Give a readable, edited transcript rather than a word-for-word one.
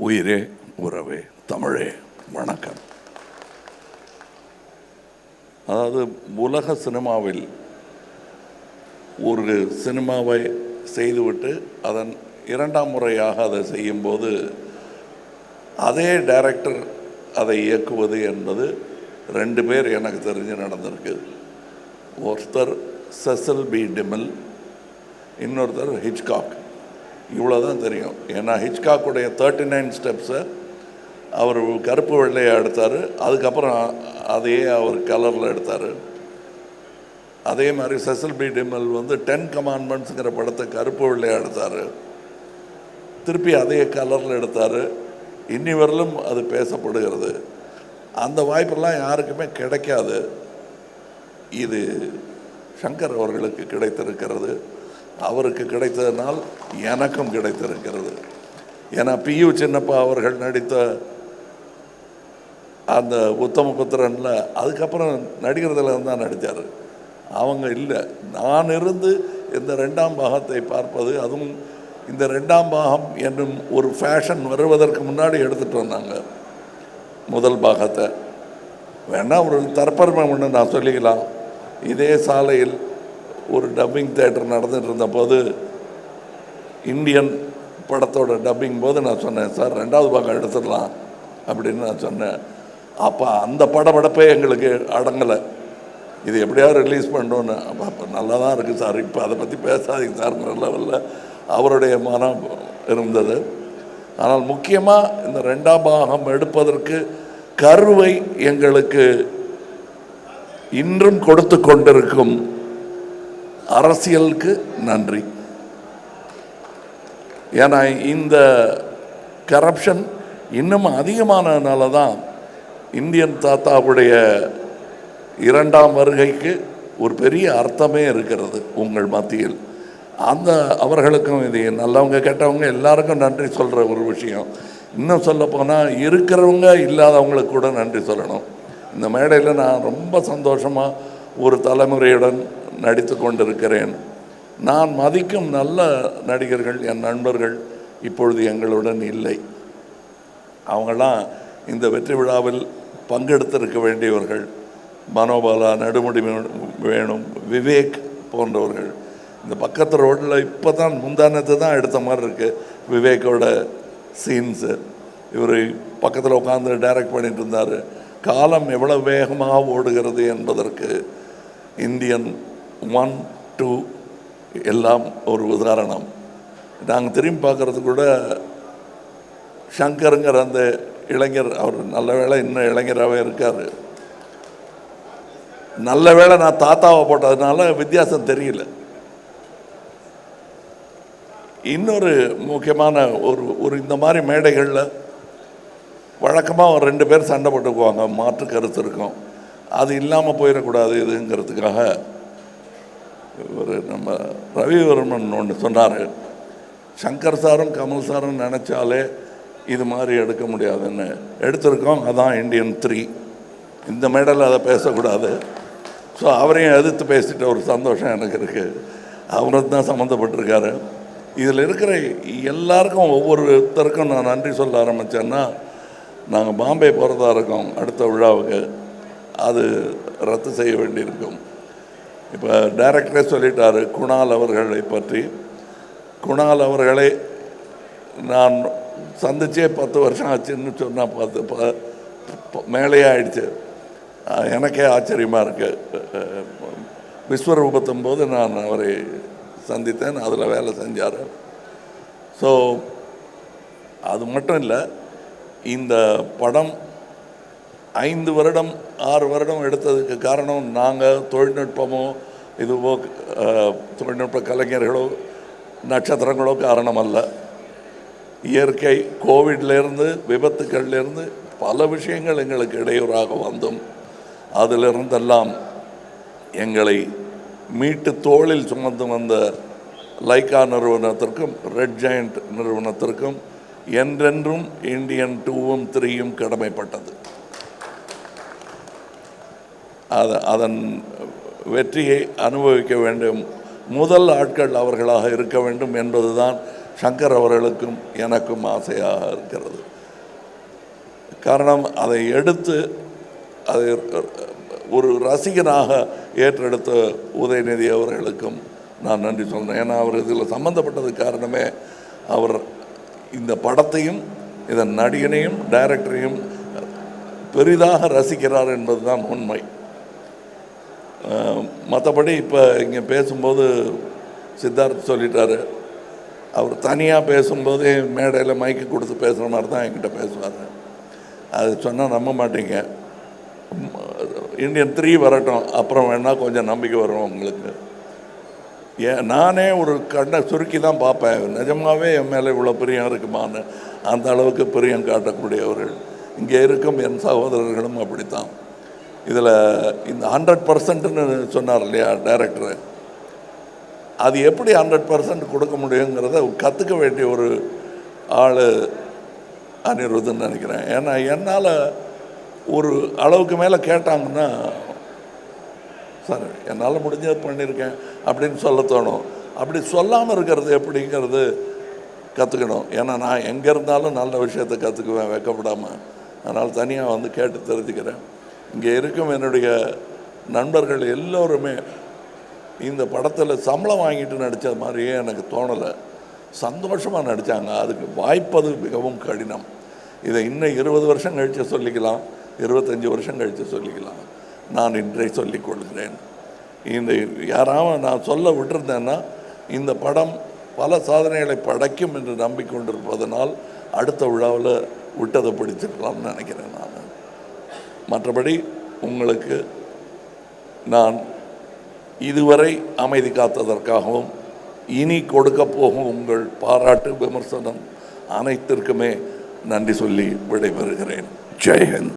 உயிரே உறவே தமிழே வணக்கம். அதாவது உலக சினிமாவில் ஒரு சினிமாவை செய்துவிட்டு அதன் இரண்டாம் முறையாக அதை செய்யும்போது அதே டைரக்டர் அதை இயக்குவது என்பது ரெண்டு பேர் எனக்கு தெரிஞ்சு நடந்திருக்கு. ஒருத்தர் செசில் பி டிமில், இன்னொருத்தர் ஹிச்காக். இவ்வளோதான் தெரியும். ஏன்னா ஹிச்காக்குடைய 39 ஸ்டெப்ஸை அவர் கருப்பு வெள்ளையை எடுத்தார். அதுக்கப்புறம் அதையே அவர் கலரில் எடுத்தார். அதே மாதிரி செசில் பி டிமில் 10 கமாண்ட்மெண்ட்ஸுங்கிற படத்தை கருப்பு வெள்ளையை எடுத்தார். திருப்பி அதே கலரில் எடுத்தார். இன்னி வரலும் அது பேசப்படுகிறது. அந்த வாய்ப்பெல்லாம் யாருக்குமே கிடைக்காது. இது சங்கர் அவர்களுக்கு கிடைத்திருக்கிறது. அவருக்கு கிடைத்ததனால் எனக்கும் கிடைத்திருக்கிறது. ஏன்னா பியு சின்னப்பா அவர்கள் நடித்த அந்த உத்தமபுத்திரனில் அதுக்கப்புறம் நடிகர்தில் தான் நடித்தார். அவங்க இல்லை. நான் இருந்து இந்த ரெண்டாம் பாகத்தை பார்ப்பது, அதுவும் இந்த ரெண்டாம் பாகம் என்னும் ஒரு ஃபேஷன் வருவதற்கு முன்னாடி எடுத்துகிட்டு வந்தாங்க முதல் பாகத்தை. வேணால் ஒரு தற்பெருமை ஒன்று நான் சொல்லிக்கலாம். இதே சாலையில் ஒரு டப்பிங் தேட்டர் நடந்துட்டு இருந்தபோது இந்தியன் படத்தோட டப்பிங் போது நான் சொன்னேன், சார் ரெண்டாவது பாகம் எடுத்துடலாம் அப்படின்னு நான் சொன்னேன். அப்போ அந்த படப்படப்பே எங்களுக்கு அடங்கலை. இது எப்படியாவது ரிலீஸ் பண்ணோன்னு. அப்போ நல்லா தான் இருக்குது சார், இப்போ அதை பற்றி பேசாதீங்க சார்ங்கிற லெவலில் அவருடைய மனம் இருந்தது. ஆனால் முக்கியமாக இந்த ரெண்டாம் பாகம் எடுப்பதற்கு கருவை எங்களுக்கு இன்றும் கொடுத்து கொண்டிருக்கும் அரசியலுக்கு நன்றி. ஏன்னா இந்த கரப்ஷன் இன்னும் அதிகமானதுனால தான் இந்தியன் தாத்தாவுடைய இரண்டாம் வருகைக்கு ஒரு பெரிய அர்த்தமே இருக்கிறது உங்கள் மத்தியில். அந்த அவர்களுக்கும் இது நல்லவங்க கெட்டவங்க எல்லாருக்கும் நன்றி சொல்கிற ஒரு விஷயம். இன்னும் சொல்லப்போனால் இருக்கிறவங்க இல்லாதவங்களுக்கு கூட நன்றி சொல்லணும். இந்த மேடையில் நான் ரொம்ப சந்தோஷமாக ஒரு தலைமுறையுடன் நடித்து கொண்டிருக்கிறேன். நான் மதிக்கும் நல்ல நடிகர்கள், என் நண்பர்கள் இப்பொழுது எங்களுடன் இல்லை. அவங்களாம் இந்த வெற்றி விழாவில் பங்கெடுத்திருக்க வேண்டியவர்கள். மனோபாலா, நடுமுடி வேணும், விவேக் போன்றவர்கள். இந்த பக்கத்து ரோட்டில் இப்போ தான் முந்தானத்தை தான் எடுத்த மாதிரி இருக்குது விவேக்கோட சீன்ஸு. இவர் பக்கத்தில் உட்காந்து டைரக்ட் பண்ணிட்டு இருந்தார். காலம் எவ்வளோ வேகமாக ஓடுகிறது என்பதற்கு இந்தியன் 1, 2 எல்லாம் ஒரு உதாரணம். நாங்கள் திரும்பி பார்க்குறது கூட சங்கருங்கிற அந்த இளைஞர், அவர் நல்ல வேளை இன்னும் இளைஞராகவே இருக்கார். நல்ல வேளை நான் தாத்தாவை போட்டதுனால வித்தியாசம் தெரியல. இன்னொரு முக்கியமான ஒரு இந்த மாதிரி மேடைகளில் வழக்கமாக ஒரு 2 பேர் சண்டை போட்டுக்குவாங்க, மாற்று கருத்து இருக்கும். அது இல்லாமல் போயிடக்கூடாது இதுங்கிறதுக்காக ஒரு நம்ம ரவிவர்மன் ஒன்று சொன்னார், சங்கர் சாரும் கமல் சாரும் நினச்சாலே இது மாதிரி எடுக்க முடியாதுன்னு. எடுத்திருக்கோம். அதான் இந்தியன் 3. இந்த மேடையில் அதை பேசக்கூடாது. ஸோ அவரையும் எதிர்த்து பேசிட்ட ஒரு சந்தோஷம் எனக்கு இருக்குது. அவரும் தான் சம்மந்தப்பட்டிருக்காரு. இதில் இருக்கிற எல்லாருக்கும் ஒவ்வொருத்தருக்கும் நான் நன்றி சொல்ல ஆரம்பித்தேன்னா, நாங்கள் பாம்பே போகிறதா இருக்கோம் அடுத்த விழாவுக்கு. அது ரத்து செய்ய வேண்டியிருக்கும். இப்போ டைரக்டரே சொல்லிட்டார் குணால் அவர்களை பற்றி. குணால் அவர்களை நான் சந்திச்சே 10 வருஷம் ஆச்சுன்னு சொன்னால் 10 மேலேயே ஆயிடுச்சு. எனக்கே ஆச்சரியமாக இருக்குது. விஸ்வரூபத்தும் போது நான் அவரை சந்தித்தேன். அதில் வேலை செஞ்சார். ஸோ அது மட்டும் இல்லை, இந்த படம் 5 வருடம் 6 வருடம் எடுத்ததுக்கு காரணம் நாங்கள் தொழில்நுட்பமோ இதுவோ தொழில்நுட்ப கலைஞர்களோ நட்சத்திரங்களோ காரணம் அல்ல. இயற்கை, கோவிட்லேருந்து விபத்துக்கள்லேருந்து பல விஷயங்கள் எங்களுக்கு இடையூறாக வந்தும் அதிலிருந்தெல்லாம் எங்களை மீட்டு தோளில் சுமந்து வந்த லைக்கா நிறுவனத்திற்கும் ரெட் ஜெயண்ட் நிறுவனத்திற்கும் என்றென்றும் இந்தியன் 2ம் 3யும் கடமைப்பட்டது. அதன் வெற்றியை அனுபவிக்க வேண்டும். முதல் ஆட்கள் அவர்களாக இருக்க வேண்டும் என்பதுதான் சங்கர் அவர்களுக்கும் எனக்கும் ஆசையாக இருக்கிறது. காரணம், அதை எடுத்து அதை ஒரு ரசிகனாக ஏற்றெடுத்த உதயநிதி அவர்களுக்கும் நான் நன்றி சொல்கிறேன். ஏன்னா அவர் இதில் சம்மந்தப்பட்டதுக்கு காரணமே அவர் இந்த படத்தையும் இதன் நடிகனையும் டைரக்டரையும் பெரிதாக ரசிக்கிறார் என்பது தான் உண்மை. மற்றபடி இப்போ இங்கே பேசும்போது சித்தார்த் சொல்லிட்டாரு, அவர் தனியாக பேசும்போதே மேடையில் மைக்கு கொடுத்து பேசுகிற மாதிரி தான் என்கிட்ட பேசுவார். அது சொன்னால் நம்ப மாட்டீங்க. இந்தியன் 3 வரட்டும், அப்புறம் வேணால் கொஞ்சம் நம்பிக்கை வரும் உங்களுக்கு. நானே ஒரு கண்ணை சுருக்கி தான் பார்ப்பேன், நிஜமாகவே என் மேலே இவ்வளோ பிரியம் இருக்குமான்னு. அந்த அளவுக்கு பிரியம் காட்டக்கூடியவர்கள் இங்கே இருக்கும் என் சகோதரர்களும் அப்படித்தான். இதில் இந்த 100%ன்னு சொன்னார் இல்லையா டைரக்டரு, அது எப்படி 100% கொடுக்க முடியுங்கிறத கற்றுக்க வேண்டிய ஒரு ஆள் அனிருத்துன்னு நினைக்கிறேன். ஏன்னா என்னால் ஒரு அளவுக்கு மேலே கேட்டாங்கன்னா, சார் என்னால் முடிஞ்சது பண்ணியிருக்கேன் அப்படின்னு சொல்ல தோணும். அப்படி சொல்லாமல் இருக்கிறது எப்படிங்கிறது கற்றுக்கணும். ஏன்னா நான் எங்கே இருந்தாலும் நல்ல விஷயத்தை கற்றுக்குவேன் வெக்கப்படாமல். அதனால் தனியாக வந்து கேட்டு தெரிஞ்சுக்கிறேன். இங்கே இருக்கும் என்னுடைய நண்பர்கள் எல்லோருமே இந்த படத்தில் சம்பளம் வாங்கிட்டு நடித்தது மாதிரியே எனக்கு தோணலை. சந்தோஷமாக நடித்தாங்க. அதுக்கு வாய்ப்பது மிகவும் கடினம். இதை இன்னும் 20 வருஷம் கழித்து சொல்லிக்கலாம், 25 வருஷம் கழித்து சொல்லிக்கலாம். நான் இன்றை சொல்லிக் கொள்கிறேன். இந்த யாராவது நான் சொல்ல விட்டுருந்தேன்னா இந்த படம் பல சாதனைகளை படைக்கும் என்று நம்பிக்கொண்டிருப்பதனால் அடுத்த விழாவில் விட்டதை பிடிச்சிருக்கலாம்னு நினைக்கிறேன் நான். மற்றபடி உங்களுக்கு நான் இதுவரை அமைதி காத்ததற்காகவும் இனி கொடுக்க போகும் உங்கள் பாராட்டு விமர்சனம் அனைத்திற்குமே நன்றி சொல்லி விடைபெறுகிறேன். ஜெய்ஹிந்த்.